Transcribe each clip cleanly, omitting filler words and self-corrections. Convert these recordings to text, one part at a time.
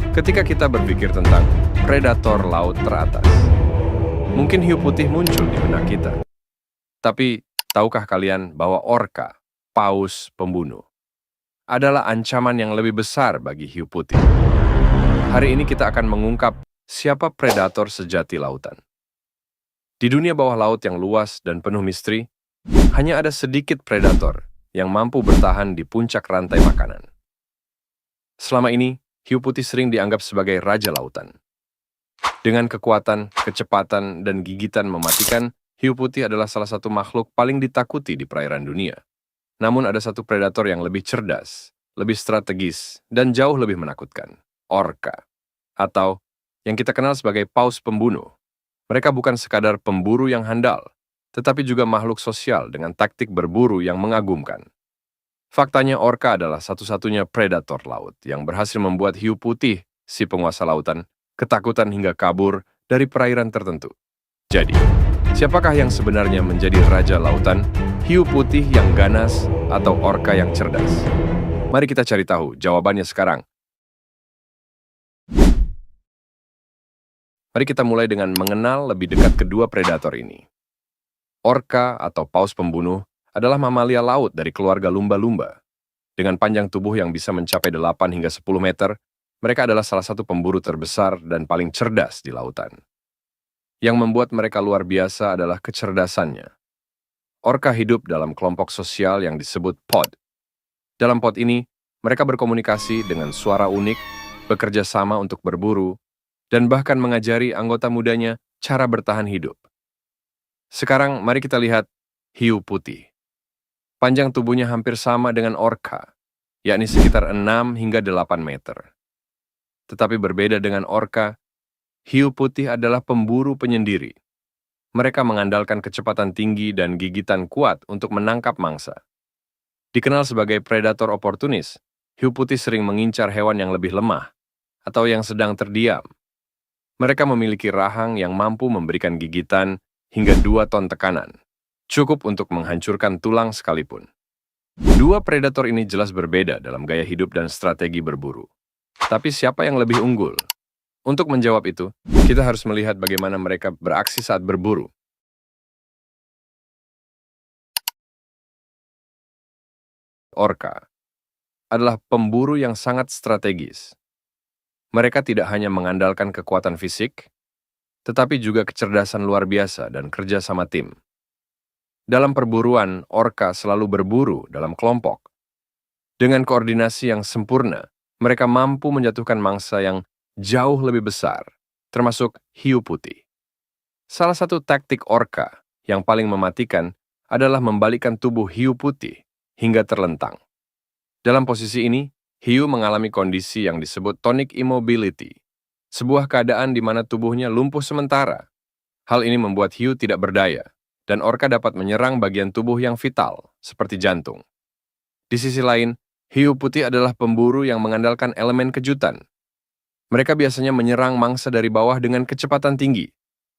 Ketika kita berpikir tentang predator laut teratas, mungkin hiu putih muncul di benak kita. Tapi, tahukah kalian bahwa orca, paus pembunuh, adalah ancaman yang lebih besar bagi hiu putih? Hari ini kita akan mengungkap siapa predator sejati lautan. Di dunia bawah laut yang luas dan penuh misteri, hanya ada sedikit predator yang mampu bertahan di puncak rantai makanan. Selama ini, hiu putih sering dianggap sebagai raja lautan. Dengan kekuatan, kecepatan, dan gigitan mematikan, hiu putih adalah salah satu makhluk paling ditakuti di perairan dunia. Namun ada satu predator yang lebih cerdas, lebih strategis, dan jauh lebih menakutkan. Orca, atau yang kita kenal sebagai paus pembunuh. Mereka bukan sekadar pemburu yang handal, tetapi juga makhluk sosial dengan taktik berburu yang mengagumkan. Faktanya orca adalah satu-satunya predator laut yang berhasil membuat hiu putih, si penguasa lautan, ketakutan hingga kabur dari perairan tertentu. Jadi, siapakah yang sebenarnya menjadi raja lautan, hiu putih yang ganas atau orca yang cerdas? Mari kita cari tahu jawabannya sekarang. Mari kita mulai dengan mengenal lebih dekat kedua predator ini. Orca atau paus pembunuh adalah mamalia laut dari keluarga lumba-lumba. Dengan panjang tubuh yang bisa mencapai 8 hingga 10 meter, mereka adalah salah satu pemburu terbesar dan paling cerdas di lautan. Yang membuat mereka luar biasa adalah kecerdasannya. Orca hidup dalam kelompok sosial yang disebut pod. Dalam pod ini, mereka berkomunikasi dengan suara unik, bekerja sama untuk berburu, dan bahkan mengajari anggota mudanya cara bertahan hidup. Sekarang mari kita lihat hiu putih. Panjang tubuhnya hampir sama dengan orca, yakni sekitar 6 hingga 8 meter. Tetapi berbeda dengan orca, hiu putih adalah pemburu penyendiri. Mereka mengandalkan kecepatan tinggi dan gigitan kuat untuk menangkap mangsa. Dikenal sebagai predator oportunis, hiu putih sering mengincar hewan yang lebih lemah atau yang sedang terdiam. Mereka memiliki rahang yang mampu memberikan gigitan hingga 2 ton tekanan, cukup untuk menghancurkan tulang sekalipun. Dua predator ini jelas berbeda dalam gaya hidup dan strategi berburu. Tapi siapa yang lebih unggul? Untuk menjawab itu, kita harus melihat bagaimana mereka beraksi saat berburu. Orca adalah pemburu yang sangat strategis. Mereka tidak hanya mengandalkan kekuatan fisik, tetapi juga kecerdasan luar biasa dan kerja sama tim. Dalam perburuan, orca selalu berburu dalam kelompok. Dengan koordinasi yang sempurna, mereka mampu menjatuhkan mangsa yang jauh lebih besar, termasuk hiu putih. Salah satu taktik orca yang paling mematikan adalah membalikkan tubuh hiu putih hingga terlentang. Dalam posisi ini, hiu mengalami kondisi yang disebut tonic immobility, sebuah keadaan di mana tubuhnya lumpuh sementara. Hal ini membuat hiu tidak berdaya, dan orca dapat menyerang bagian tubuh yang vital, seperti jantung. Di sisi lain, hiu putih adalah pemburu yang mengandalkan elemen kejutan. Mereka biasanya menyerang mangsa dari bawah dengan kecepatan tinggi,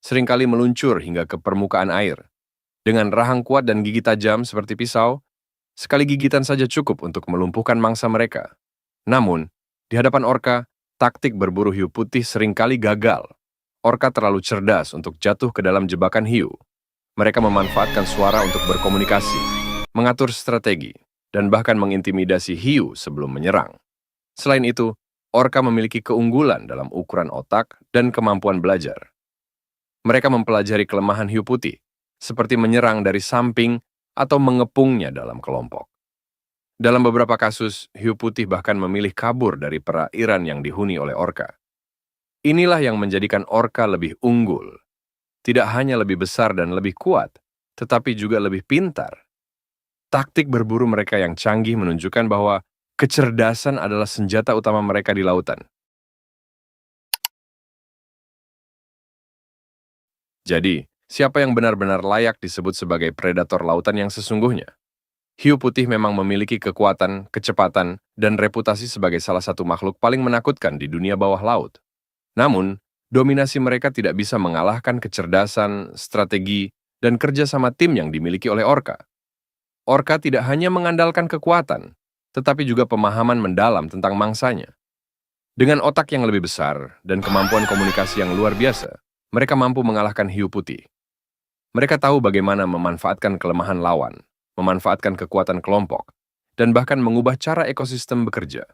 seringkali meluncur hingga ke permukaan air. Dengan rahang kuat dan gigi tajam seperti pisau, sekali gigitan saja cukup untuk melumpuhkan mangsa mereka. Namun, di hadapan orca, taktik berburu hiu putih seringkali gagal. Orca terlalu cerdas untuk jatuh ke dalam jebakan hiu. Mereka memanfaatkan suara untuk berkomunikasi, mengatur strategi, dan bahkan mengintimidasi hiu sebelum menyerang. Selain itu, orca memiliki keunggulan dalam ukuran otak dan kemampuan belajar. Mereka mempelajari kelemahan hiu putih, seperti menyerang dari samping atau mengepungnya dalam kelompok. Dalam beberapa kasus, hiu putih bahkan memilih kabur dari perairan yang dihuni oleh orca. Inilah yang menjadikan orca lebih unggul. Tidak hanya lebih besar dan lebih kuat, tetapi juga lebih pintar. Taktik berburu mereka yang canggih menunjukkan bahwa kecerdasan adalah senjata utama mereka di lautan. Jadi, siapa yang benar-benar layak disebut sebagai predator lautan yang sesungguhnya? Hiu putih memang memiliki kekuatan, kecepatan, dan reputasi sebagai salah satu makhluk paling menakutkan di dunia bawah laut. Namun, dominasi mereka tidak bisa mengalahkan kecerdasan, strategi, dan kerja sama tim yang dimiliki oleh orca. Orca tidak hanya mengandalkan kekuatan, tetapi juga pemahaman mendalam tentang mangsanya. Dengan otak yang lebih besar dan kemampuan komunikasi yang luar biasa, mereka mampu mengalahkan hiu putih. Mereka tahu bagaimana memanfaatkan kelemahan lawan, memanfaatkan kekuatan kelompok, dan bahkan mengubah cara ekosistem bekerja.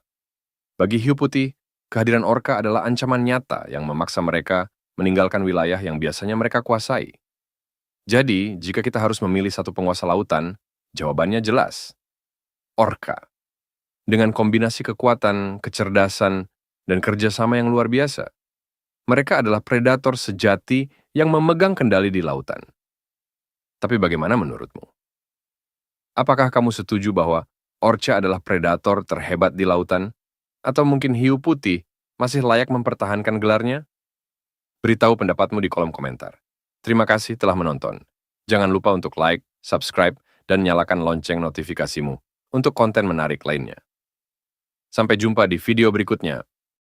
Bagi hiu putih, kehadiran orka adalah ancaman nyata yang memaksa mereka meninggalkan wilayah yang biasanya mereka kuasai. Jadi, jika kita harus memilih satu penguasa lautan, jawabannya jelas. Orka. Dengan kombinasi kekuatan, kecerdasan, dan kerjasama yang luar biasa, mereka adalah predator sejati yang memegang kendali di lautan. Tapi bagaimana menurutmu? Apakah kamu setuju bahwa orca adalah predator terhebat di lautan? Atau mungkin hiu putih masih layak mempertahankan gelarnya? Beritahu pendapatmu di kolom komentar. Terima kasih telah menonton. Jangan lupa untuk like, subscribe, dan nyalakan lonceng notifikasimu untuk konten menarik lainnya. Sampai jumpa di video berikutnya.